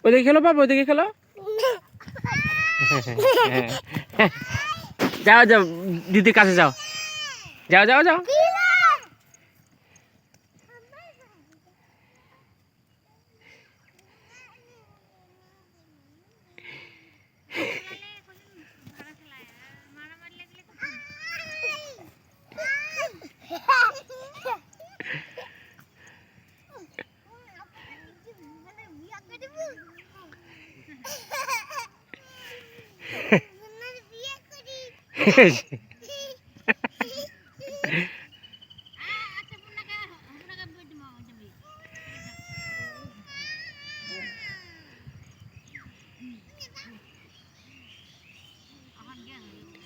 ওইদিকে খেলো বাবা, ওইদিকে খেলো। যাও যাও দিদির কাছে যাও, যাও যাও যাও।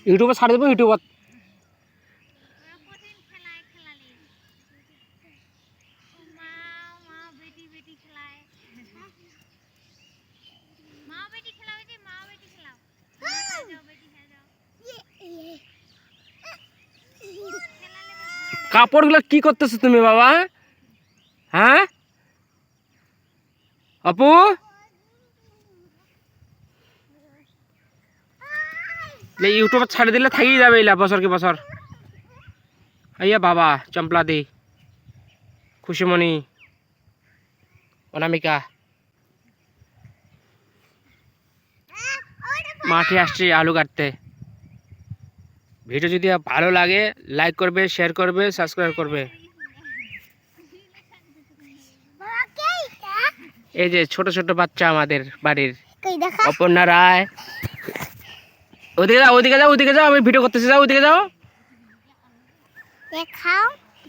ইউটিউবে ছাড় দেবো, ইউটিউবত। কাপড়গুলো কি করতেছো তুমি বাবা? হ্যাঁ আপু, ইউটিউবে ছাড়ে দিলে থাকি যাবে এলা বছর কি বছর। আইয়া বাবা চম্পলা দি, খুশিমণি, অনামিকা মাঠে আসছি আলু কাটতে। ভিডিও যদি ভালো লাগে লাইক করবে, শেয়ার করবে, সাবস্ক্রাইব করবে। এই যে ছোট ছোট বাচ্চা আমাদের বাড়ির, অপর্ণা রায়। ওদিকে যাও, ওদিকে যাও, ওদিকে যাও, আমি ভিডিও করতেছি, যাও ওদিকে যাও,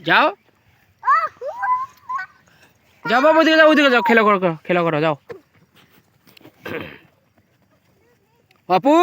যাও যাও বাবা, ওদিকে যাও, ওদিকে যাও, খেলা করো, খেলা করো, যাও। আপু